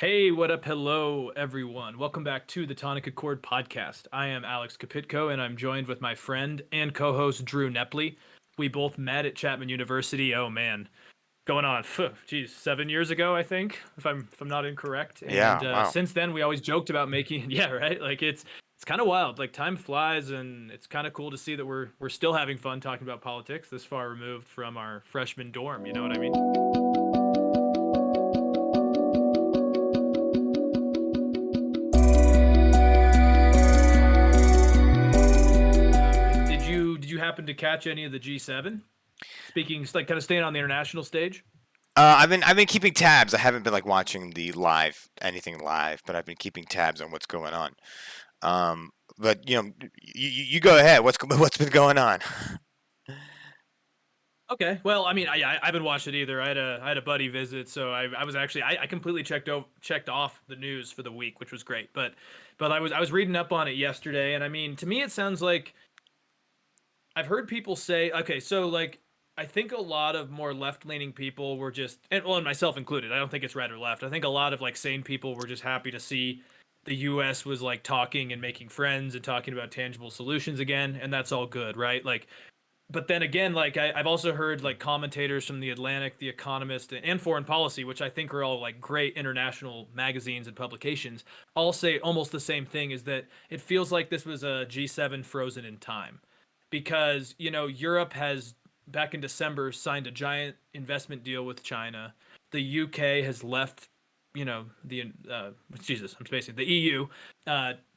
Hey, what up? Hello, everyone. Welcome back to the Tonic podcast. I am Alex Kapitko, and I'm joined with my friend and co-host Drew Nepley. We both met at Chapman University. Oh man, going on, geez, 7 years ago, I think, if I'm not incorrect. And Yeah, wow. since then, we always joked about making, yeah, right. Like it's kind of wild. Like time flies, and it's kind of cool to see that we're still having fun talking about politics this far removed from our freshman dorm. You know what I mean? Did you happen to catch any of the G7? Speaking, like, kind of staying on the international stage. I've been keeping tabs. I haven't been like watching the anything live, but I've been keeping tabs on what's going on. But you go ahead. What's been going on? Okay, well, I mean, I haven't watched it either. I had a buddy visit, so I was actually I completely checked off the news for the week, which was great. But I was reading up on it yesterday, and I mean, to me, it sounds like I've heard people say, okay, so like I think a lot of more left-leaning people were just, and myself included. I don't think it's right or left. I think a lot of like sane people were just happy to see the U.S. was like talking and making friends and talking about tangible solutions again, and that's all good, right? Like, but then again, like I've also heard like commentators from the Atlantic, the Economist, and Foreign Policy, which I think are all like great international magazines and publications, all say almost the same thing: is that it feels like this was a G7 frozen in time, because Europe has back in December signed a giant investment deal with China. The UK has left, the Jesus, I'm spacing the EU.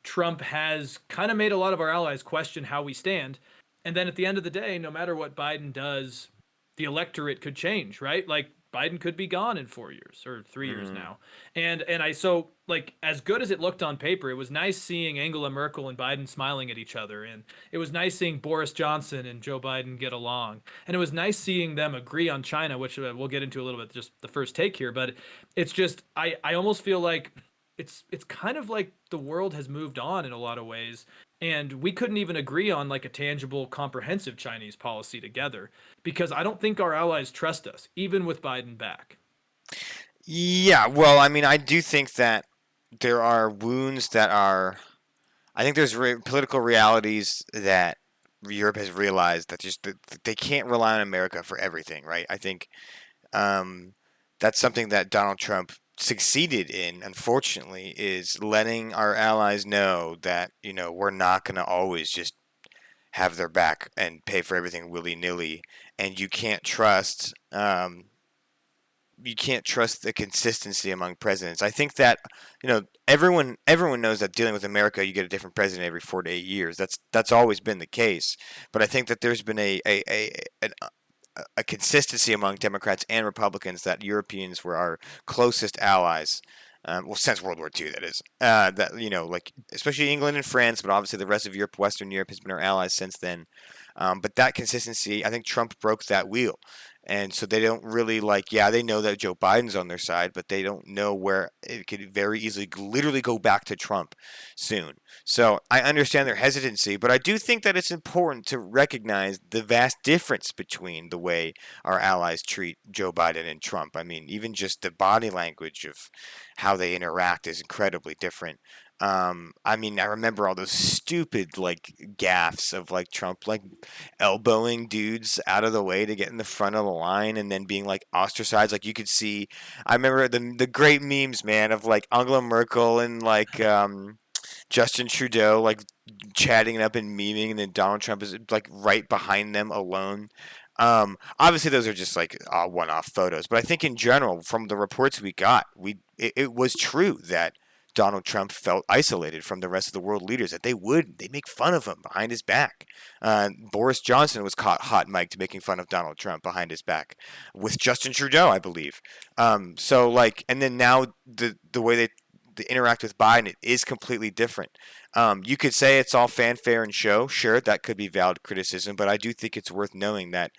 Trump has kind of made a lot of our allies question how we stand, and then at the end of the day, no matter what Biden does, the electorate could change, right? Like Biden could be gone in 4 years or 3 years Hmm. now. And I so like as good as it looked on paper, it was nice seeing Angela Merkel and Biden smiling at each other. And it was nice seeing Boris Johnson and Joe Biden get along. And it was nice seeing them agree on China, which we'll get into a little bit just the first take here, but it's just I almost feel like it's kind of like the world has moved on in a lot of ways, and we couldn't even agree on like a tangible comprehensive Chinese policy together because I don't think our allies trust us even with Biden back. Yeah, well, I mean, I do think that there are wounds that are. I think there's political realities that Europe has realized that just that they can't rely on America for everything, right? I think um, that's something that Donald Trump succeeded in, unfortunately, is letting our allies know that we're not going to always just have their back and pay for everything willy nilly, and you can't trust the consistency among presidents. I think that everyone knows that dealing with America, you get a different president every 4 to 8 years. That's always been the case. But I think that there's been a consistency among Democrats and Republicans that Europeans were our closest allies. Well, since World War II, that is. That like especially England and France, but obviously the rest of Europe, Western Europe, has been our allies since then. But that consistency, I think Trump broke that wheel. And so they don't really like, yeah, they know that Joe Biden's on their side, but they don't know where it could very easily literally go back to Trump soon. So I understand their hesitancy, but I do think that it's important to recognize the vast difference between the way our allies treat Joe Biden and Trump. I mean, even just the body language of how they interact is incredibly different. I mean, I remember all those stupid like gaffes of like Trump like elbowing dudes out of the way to get in the front of the line and then being like ostracized. Like you could see, I remember the great memes, man, of like Angela Merkel and like Justin Trudeau like chatting it up and memeing, and then Donald Trump is like right behind them alone. Obviously, those are just like one-off photos, but I think in general, from the reports we got, it was true that Donald Trump felt isolated from the rest of the world leaders. That they make fun of him behind his back. Boris Johnson was caught hot mic'd making fun of Donald Trump behind his back with Justin Trudeau, I believe. So like, and then now the way they interact with Biden, it is completely different. You could say it's all fanfare and show. Sure, that could be valid criticism, but I do think it's worth noting that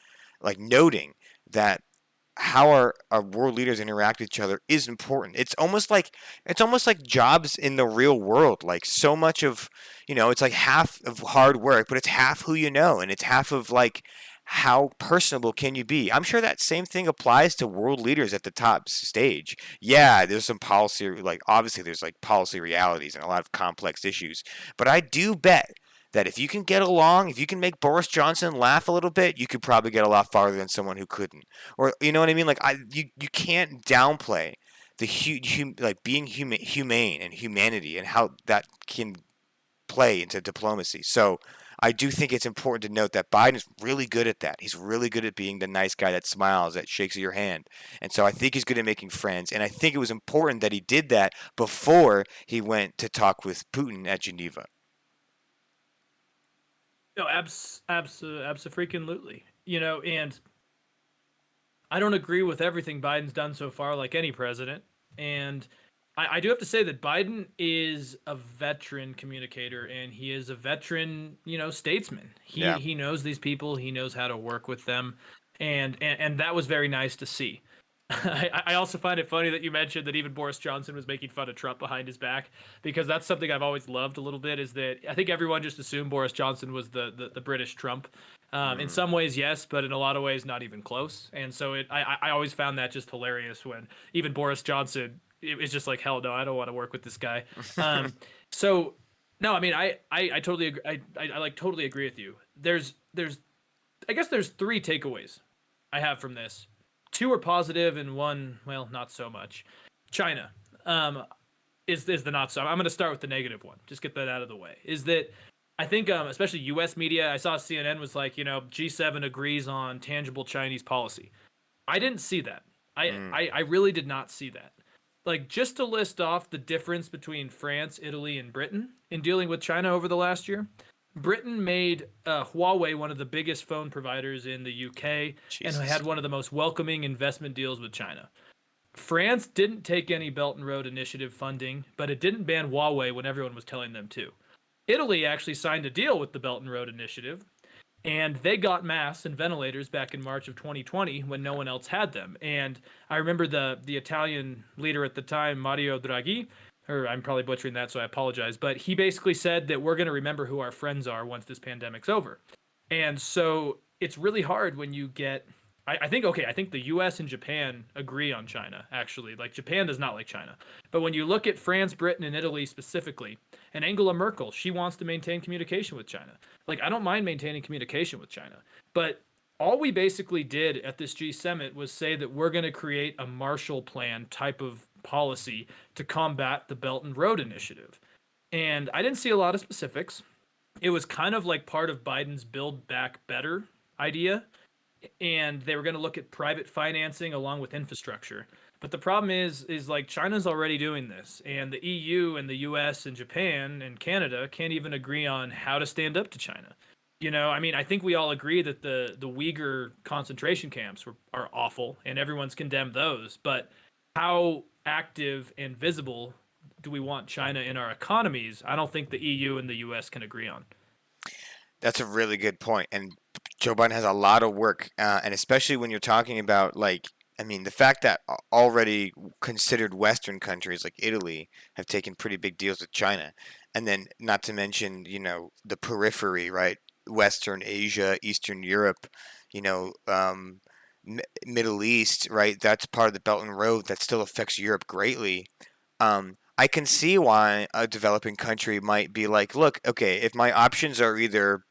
how our world leaders interact with each other is important. It's almost like jobs in the real world. Like so much of it's like half of hard work, but it's half who you know, and it's half of like how personable can you be? I'm sure that same thing applies to world leaders at the top stage. Yeah, there's some policy, like obviously there's like policy realities and a lot of complex issues, but I do bet that if you can get along, if you can make Boris Johnson laugh a little bit, you could probably get a lot farther than someone who couldn't. Or you know what I mean? Like you can't downplay the like being humane and humanity and how that can play into diplomacy. So I do think it's important to note that Biden is really good at that. He's really good at being the nice guy that smiles, that shakes your hand. And so I think he's good at making friends. And I think it was important that he did that before he went to talk with Putin at Geneva. No, absolutely. And I don't agree with everything Biden's done so far, like any president. And I do have to say that Biden is a veteran communicator and he is a veteran, statesman. He Yeah. he knows these people, he knows how to work with them, and that was very nice to see. I also find it funny that you mentioned that even Boris Johnson was making fun of Trump behind his back, because that's something I've always loved a little bit. Is that I think everyone just assumed Boris Johnson was the British Trump. In Mm. some ways, yes, but in a lot of ways, not even close. And so I always found that just hilarious when even Boris Johnson it's just like, hell no, I don't want to work with this guy. So no, I mean, I totally agree. I like totally agree with you. There's I guess there's three takeaways I have from this. Two are positive and one, well, not so much. China is the not so. I'm going to start with the negative one. Just get that out of the way. Is that I think especially U.S. media. I saw CNN was like, G7 agrees on tangible Chinese policy. I didn't see that. I, Mm. I I really did not see that. Like, just to list off the difference between France, Italy, and Britain in dealing with China over the last year. Britain made Huawei one of the biggest phone providers in the UK and Jesus. had one of the most welcoming investment deals with China. France didn't take any Belt and Road Initiative funding, but it didn't ban Huawei when everyone was telling them to. Italy actually signed a deal with the Belt and Road Initiative, and they got masks and ventilators back in March of 2020 when no one else had them. And I remember the Italian leader at the time, Mario Draghi, or I'm probably butchering that, so I apologize, but he basically said that we're going to remember who our friends are once this pandemic's over. And so it's really hard when you get. I think, okay, I think the US and Japan agree on China, actually. Like, Japan does not like China. But when you look at France, Britain, and Italy specifically, and Angela Merkel, she wants to maintain communication with China. Like, I don't mind maintaining communication with China. But all we basically did at this G Summit was say that we're going to create a Marshall Plan type of policy to combat the Belt and Road Initiative. And I didn't see a lot of specifics. It was kind of like part of Biden's Build Back Better idea, and they were going to look at private financing along with infrastructure. But the problem is like China's already doing this, and the EU and the US and Japan and Canada can't even agree on how to stand up to China. I mean, I think we all agree that the Uighur concentration camps are awful, and everyone's condemned those. But how active and visible do we want China in our economies? I don't think the EU and the US can agree on. That's a really good point. And Joe Biden has a lot of work, and especially when you're talking about like, I mean, the fact that already considered Western countries like Italy have taken pretty big deals with China, and then not to mention, the periphery, right? Western Asia, Eastern Europe, you know, um, Middle East, right? That's part of the Belt and Road that still affects Europe greatly. I can see why a developing country might be like, look, okay, if my options are either,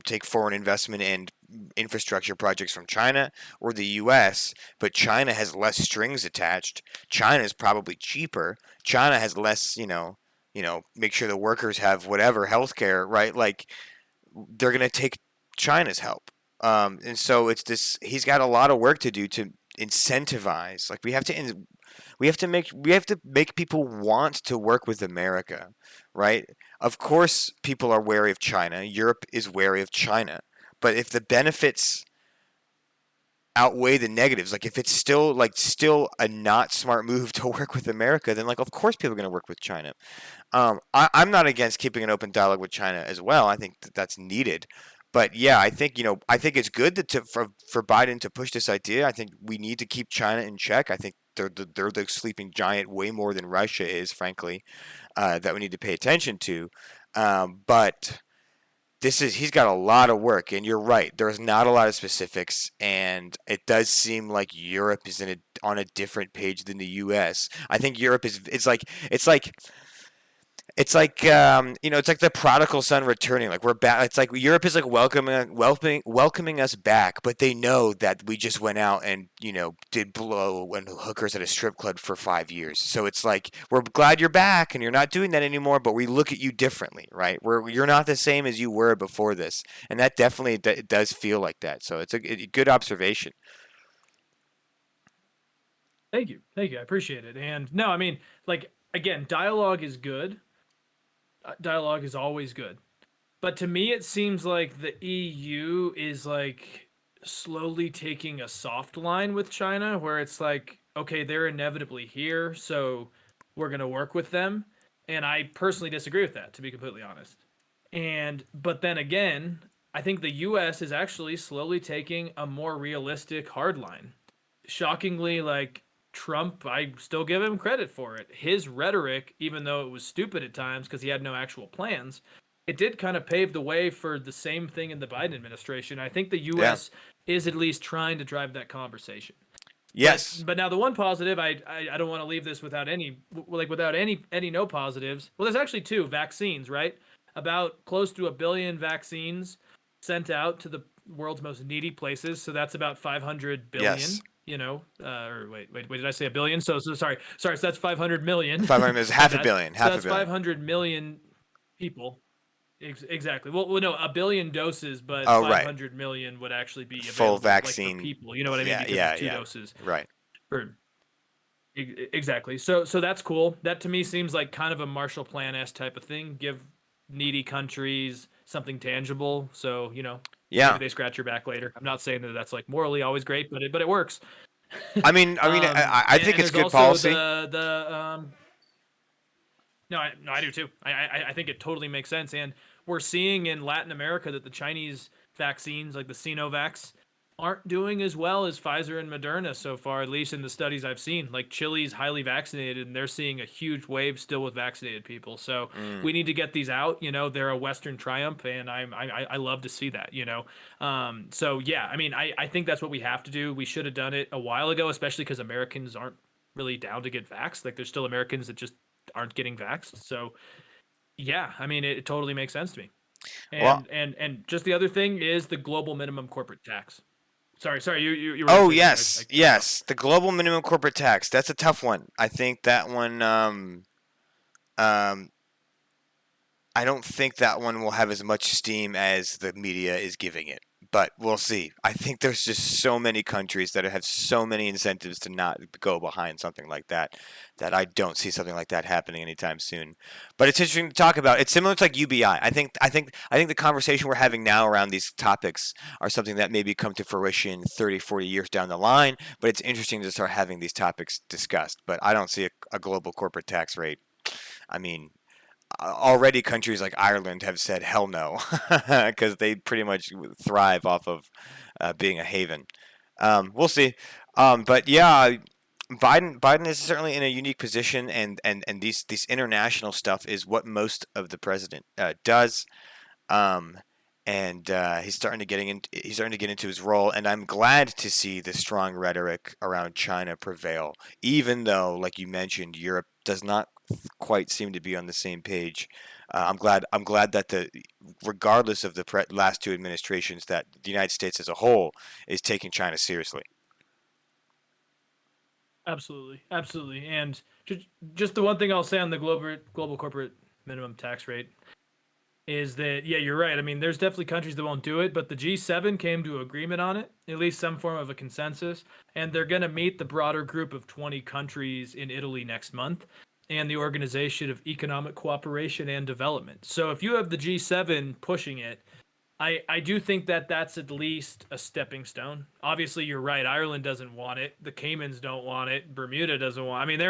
take foreign investment and infrastructure projects from China or the US, but China has less strings attached. China is probably cheaper. China has less, make sure the workers have whatever healthcare, right? Like they're going to take China's help. And so it's this, he's got a lot of work to do to incentivize. Like we have to make people want to work with America, right? Of course, people are wary of China. Europe is wary of China. But if the benefits outweigh the negatives, like if it's still a not smart move to work with America, then like of course people are going to work with China. I'm not against keeping an open dialogue with China as well. I think that's needed. But yeah, I think it's good for Biden to push this idea. I think we need to keep China in check. I think they're the sleeping giant way more than Russia is, frankly, that we need to pay attention to. But he's got a lot of work, and you're right. There's not a lot of specifics, and it does seem like Europe is on a different page than the U.S. I think Europe is it's like the prodigal son returning. Like we're back. It's like Europe is like welcoming us back, but they know that we just went out and did blow and hookers at a strip club for 5 years. So it's like we're glad you're back and you're not doing that anymore, but we look at you differently, right? You're not the same as you were before this, and that definitely it does feel like that. So it's a good observation. Thank you, thank you. I appreciate it. And no, I mean, like again, dialogue is good. Dialogue is always good. But to me, it seems like the EU is like slowly taking a soft line with China, where it's like, okay, they're inevitably here, so we're going to work with them. And I personally disagree with that, to be completely honest. But then again, I think the US is actually slowly taking a more realistic hard line. Shockingly, like Trump, I still give him credit for it. His rhetoric, even though it was stupid at times because he had no actual plans, it did kind of pave the way for the same thing in the Biden administration. I think the U.S. is at least trying to drive that conversation. Yes. But now the one positive, I don't want to leave this without any no positives. Well, there's actually two vaccines, right? About close to 1 billion vaccines sent out to the world's most needy places. So that's about 500 billion. Yes. Or wait, did I say 1 billion? So sorry. So that's 500 million. 500 is half a billion. So that's 500 million people. Exactly. Well, no, 1 billion doses, but 500 million would actually be full vaccine, like, for people. You know what I mean? Yeah, because it's 2 doses. Right. Exactly. So that's cool. That to me seems like kind of a Marshall Plan-esque type of thing. Give needy countries something tangible. So maybe they scratch your back later. I'm not saying that that's like morally always great, but it works. I think it's good policy. No, I do too. I think it totally makes sense. And we're seeing in Latin America that the Chinese vaccines, like the Sinovacs, aren't doing as well as Pfizer and Moderna so far, at least in the studies I've seen. Like Chile's highly vaccinated, and they're seeing a huge wave still with vaccinated people. So we need to get these out. They're a Western triumph, and I love to see that. So yeah, I mean, I think that's what we have to do. We should have done it a while ago, especially because Americans aren't really down to get vaxxed. Like there's still Americans that just aren't getting vaxxed. So yeah, I mean, it totally makes sense to me. And just the other thing is the global minimum corporate tax. Sorry, you were. Oh yes, yes, the global minimum corporate tax. That's a tough one. I think that one. I don't think that one will have as much steam as the media is giving it. But we'll see. I think there's just so many countries that have so many incentives to not go behind something like that I don't see something like that happening anytime soon. But it's interesting to talk about. It's similar to like UBI. I think the conversation we're having now around these topics are something that maybe come to fruition 30, 40 years down the line. But it's interesting to start having these topics discussed. But I don't see a global corporate tax rate. I mean, already countries like Ireland have said hell no because they pretty much thrive off of being a haven. We'll see. But yeah, Biden is certainly in a unique position, and these international stuff is what most of the president does. And he's starting to get into his role, and I'm glad to see the strong rhetoric around China prevail, even though, like you mentioned, Europe does not quite seem to be on the same page. I'm glad that regardless of the last two administrations, that the United States as a whole is taking China seriously. Absolutely, and just the one thing I'll say on the global corporate minimum tax rate is that, yeah, you're right. I mean, there's definitely countries that won't do it, but the G7 came to agreement on it, at least some form of a consensus, and they're going to meet the broader group of 20 countries in Italy next month, and the Organization of Economic Cooperation and Development. So if you have the G7 pushing it, I do think that that's at least a stepping stone. Obviously, you're right. Ireland doesn't want it. The Caymans don't want it. Bermuda doesn't want. I mean,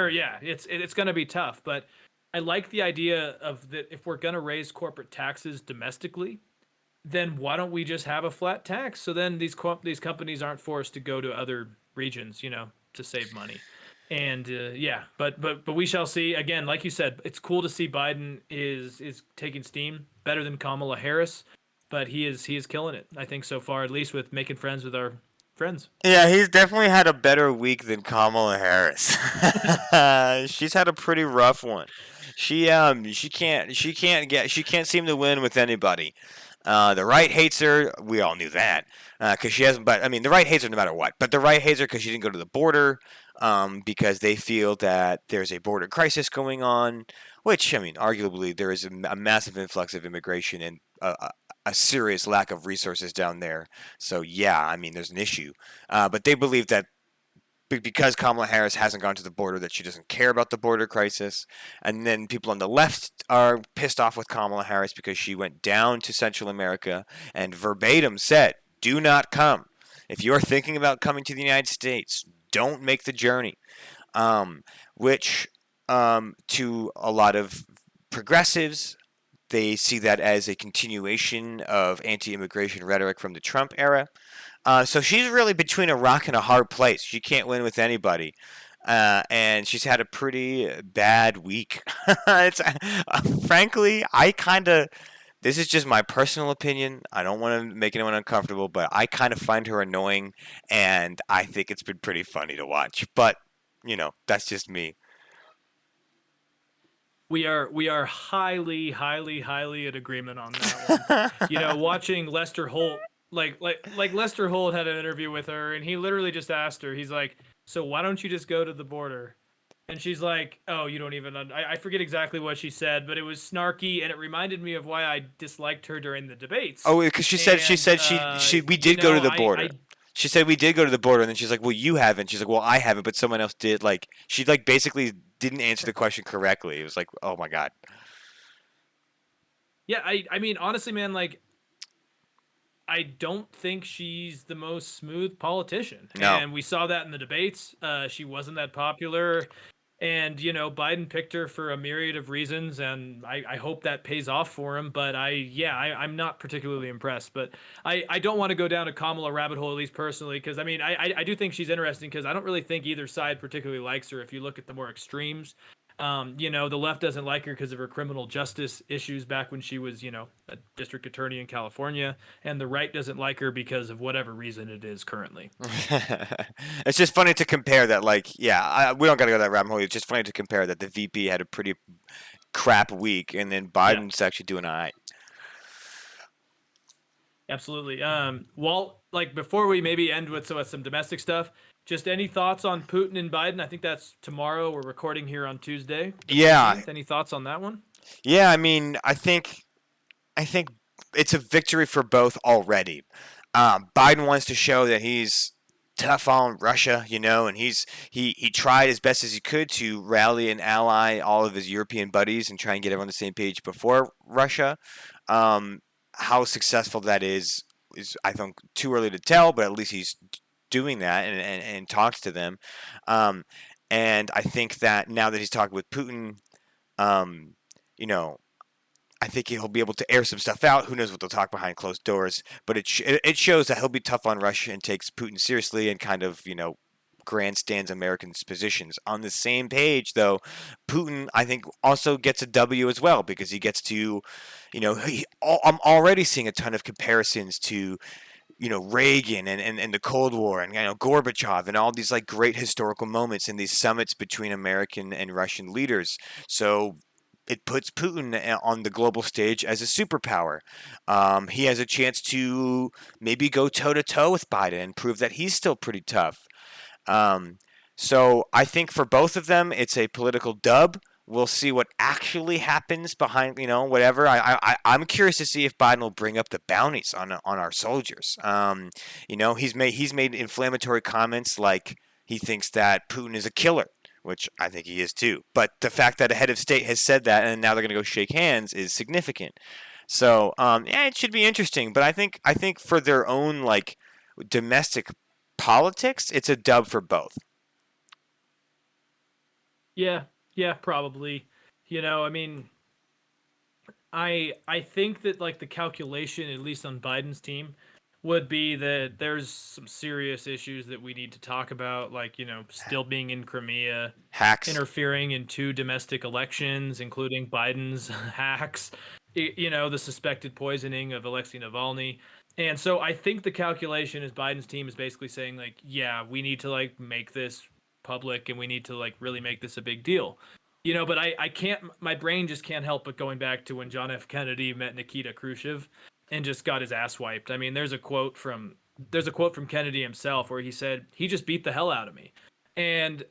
it's going to be tough. But I like the idea of that. If we're going to raise corporate taxes domestically, then why don't we just have a flat tax? So then these companies aren't forced to go to other regions, to save money. And but we shall see. Again, like you said, it's cool to see Biden is taking steam better than Kamala Harris. but he is killing it. I think so far, at least with making friends with our friends. Yeah, he's definitely had a better week than Kamala Harris. She's had a pretty rough one. She can't seem to win with anybody. The right hates her. We all knew that because she hasn't. But I mean, the right hates her no matter what. But the right hates her because she didn't go to the border because they feel that there's a border crisis going on. Which I mean, arguably there is a massive influx of immigration and a serious lack of resources down there. So yeah, I mean, there's an issue. But they believe that because Kamala Harris hasn't gone to the border, that she doesn't care about the border crisis. And then people on the left are pissed off with Kamala Harris because she went down to Central America and verbatim said, "Do not come. If you're thinking about coming to the United States, don't make the journey." Which to a lot of progressives, they see that as a continuation of anti-immigration rhetoric from the Trump era. So she's really between a rock and a hard place. She can't win with anybody. And she's had a pretty bad week. Frankly, this is just my personal opinion. I don't want to make anyone uncomfortable, but I kind of find her annoying, and I think it's been pretty funny to watch. But, that's just me. We are highly in agreement on that one. Watching Lester Holt, like Lester Holt had an interview with her, and he literally just asked her. He's like, "So why don't you just go to the border?" And she's like, "Oh, you don't even." I forget exactly what she said, but it was snarky, and it reminded me of why I disliked her during the debates. Oh, because we did go to the border. She said we did go to the border, and then she's like, "Well, you haven't." She's like, "Well, I haven't, but someone else did." Like she basically didn't answer the question correctly. It was like, oh my god. Yeah, I mean, honestly, man, like, I don't think she's the most smooth politician. No. And we saw that in the debates. She wasn't that popular. And, Biden picked her for a myriad of reasons, and I hope that pays off for him. But I'm not particularly impressed. But I don't want to go down a Kamala rabbit hole, at least personally, because, I mean, I do think she's interesting because I don't really think either side particularly likes her if you look at the more extremes. The left doesn't like her because of her criminal justice issues back when she was, a district attorney in California, and the right doesn't like her because of whatever reason it is currently. It's just funny to compare that, we don't got to go that rabbit hole. It's just funny to compare that the VP had a pretty crap week, and then Biden's actually doing all right. Absolutely. Walt, before we maybe end with some domestic stuff, just any thoughts on Putin and Biden? I think that's tomorrow. We're recording here on Tuesday. Yeah. 15th. Any thoughts on that one? Yeah, I mean, I think it's a victory for both already. Biden wants to show that he's tough on Russia, and he tried as best as he could to rally and ally all of his European buddies and try and get everyone on the same page before Russia. How successful that is I think too early to tell, but at least he's doing that and talks to them. And I think that now that he's talking with Putin, I think he'll be able to air some stuff out. Who knows what they'll talk behind closed doors? But it shows that he'll be tough on Russia and takes Putin seriously and kind of, grandstands Americans' positions. On the same page, though, Putin, I think, also gets a W as well because he gets to, I'm already seeing a ton of comparisons to, Reagan and the Cold War and, Gorbachev and all these great historical moments in these summits between American and Russian leaders. So it puts Putin on the global stage as a superpower. He has a chance to maybe go toe-to-toe with Biden and prove that he's still pretty tough. So I think for both of them, it's a political dub. We'll see what actually happens behind, whatever. I'm curious to see if Biden will bring up the bounties on our soldiers. He's made inflammatory comments like he thinks that Putin is a killer, which I think he is too. But the fact that a head of state has said that and now they're going to go shake hands is significant. So it should be interesting. But I think for their own domestic politics, it's a dub for both. Yeah, probably. I mean, I think that the calculation, at least on Biden's team, would be that there's some serious issues that we need to talk about, still being in Crimea, hacks, interfering in 2 domestic elections, including Biden's hacks, the suspected poisoning of Alexei Navalny. And so I think the calculation is Biden's team is basically saying like, yeah, we need to like make this public and we need to like really make this a big deal. But I can't, my brain just can't help but going back to when John F. Kennedy met Nikita Khrushchev and just got his ass wiped. I mean, there's a quote from Kennedy himself where he said, he just beat the hell out of me. And,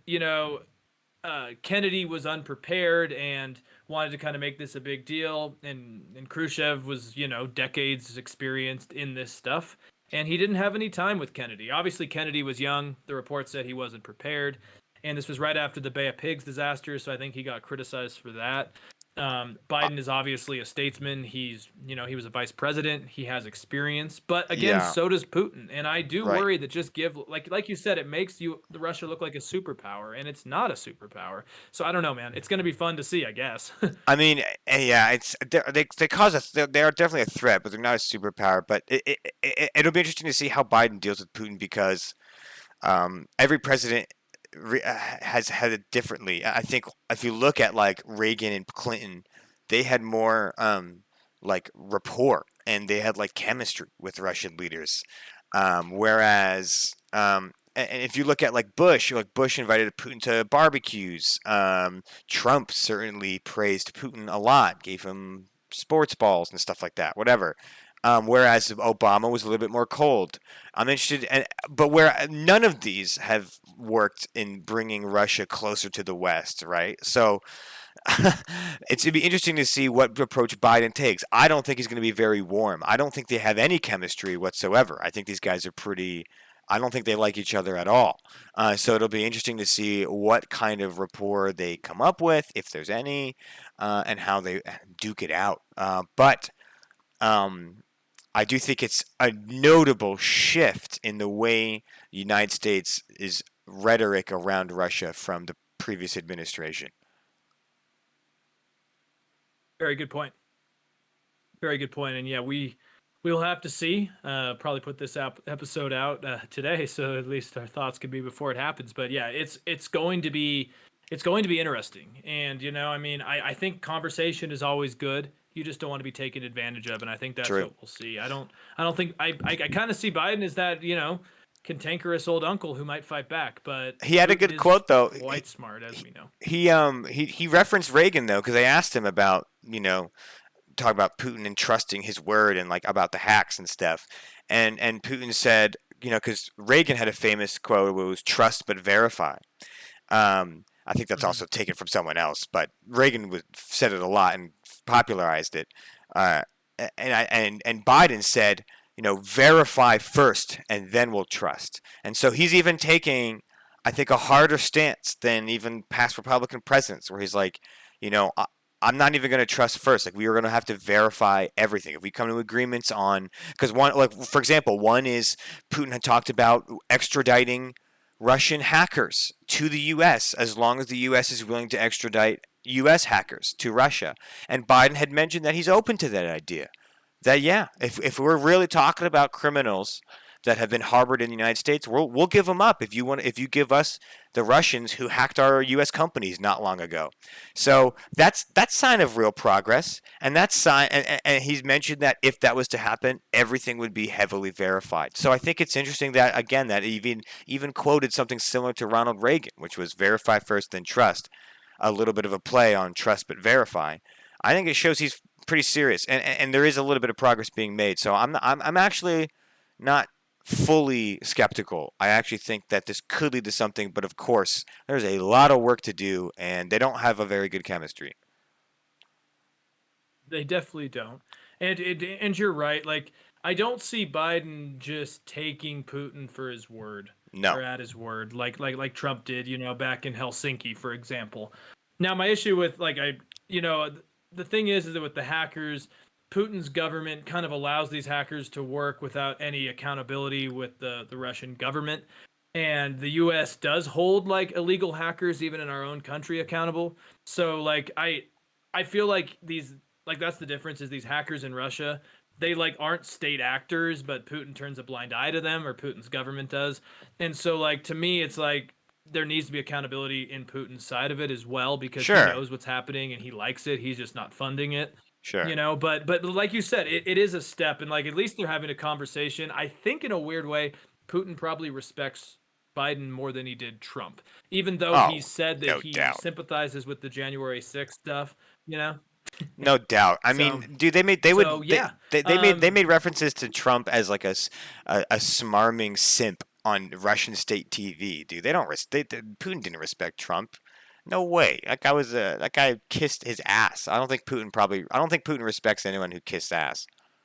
Kennedy was unprepared and wanted to kind of make this a big deal, and Khrushchev was decades experienced in this stuff, and he didn't have any time with Kennedy. Obviously, Kennedy was young. The report said he wasn't prepared, and this was right after the Bay of Pigs disaster, so I think he got criticized for that. Uh, Biden is obviously a statesman. He was a vice president. He has experience, but again, yeah, so does Putin. And I do right. worry that just give like you said, it makes the Russia look like a superpower, and it's not a superpower. So I don't know, man. It's gonna be fun to see, I guess. I mean, yeah, they cause they are definitely a threat, but they're not a superpower. But it'll be interesting to see how Biden deals with Putin because every president has had it differently. I think if you look at like Reagan and Clinton, they had more like rapport and they had like chemistry with Russian leaders. Whereas and if you look at like Bush invited Putin to barbecues. Trump certainly praised Putin a lot, gave him sports balls and stuff like that, whatever. Whereas Obama was a little bit more cold. I'm interested, but where none of these have worked in bringing Russia closer to the West, right? So it's gonna be interesting to see what approach Biden takes. I don't think he's going to be very warm. I don't think they have any chemistry whatsoever. I think these guys are pretty. I don't think they like each other at all. So it'll be interesting to see what kind of rapport they come up with, if there's any, and how they duke it out. But um, I do think it's a notable shift in the way the United States is rhetoric around Russia from the previous administration. Very good point. Very good point. And yeah, we'll have to see. Probably put this episode out today, so at least our thoughts can be before it happens. But yeah, it's going to be interesting. And I mean, I think conversation is always good. You just don't want to be taken advantage of, and I think that's True. what we'll see. I don't think I kind of see Biden as that cantankerous old uncle who might fight back, but He had a Putin good is quote though. quite smart, as we know. He referenced Reagan though because I asked him about talk about Putin and trusting his word and like about the hacks and stuff, and Putin said because Reagan had a famous quote where it was trust but verify. I think that's Mhm. also taken from someone else, but Reagan said it a lot and popularized it. Uh, and Biden said, verify first and then we'll trust. And so he's even taking, I think, a harder stance than even past Republican presidents, where he's like, I'm not even going to trust first. Like we are going to have to verify everything. If we come to agreements on, because one, like for example, one is Putin had talked about extraditing Russian hackers to the U.S. as long as the U.S. is willing to extradite U.S. hackers to Russia. And Biden had mentioned that he's open to that idea. That yeah, if we're really talking about criminals that have been harbored in the United States, we'll give them up if you give us the Russians who hacked our U.S. companies not long ago. So that's sign of real progress, and that's sign. And he's mentioned that if that was to happen, everything would be heavily verified. So I think it's interesting that again that even quoted something similar to Ronald Reagan, which was verify first then trust, a little bit of a play on trust but verify. I think it shows he's pretty serious, and there is a little bit of progress being made. So I'm actually not fully skeptical. I actually think that this could lead to something, but of course, there's a lot of work to do, and they don't have a very good chemistry. They definitely don't. And you're right. Like I don't see Biden just taking Putin for his word No, or at his word, like Trump did, back in Helsinki, for example. Now, my issue with the thing is that with the hackers, Putin's government kind of allows these hackers to work without any accountability with the Russian government. And the US does hold like illegal hackers even in our own country accountable. So like I feel like these like that's the difference is these hackers in Russia, they like aren't state actors, but Putin turns a blind eye to them or Putin's government does. And so like to me it's like there needs to be accountability in Putin's side of it as well because he sure. knows what's happening and he likes it. He's just not funding it. Sure. But like you said, it is a step, and like at least they're having a conversation. I think in a weird way, Putin probably respects Biden more than he did Trump, even though he Oh, said that no he doubt. sympathizes with the January 6th stuff, you know. No doubt. I So mean, dude, they made they so would yeah, they made references to Trump as like a smarming simp on Russian state TV, dude. Putin didn't respect Trump. No way. That guy kissed his ass. I don't think Putin respects anyone who kissed ass.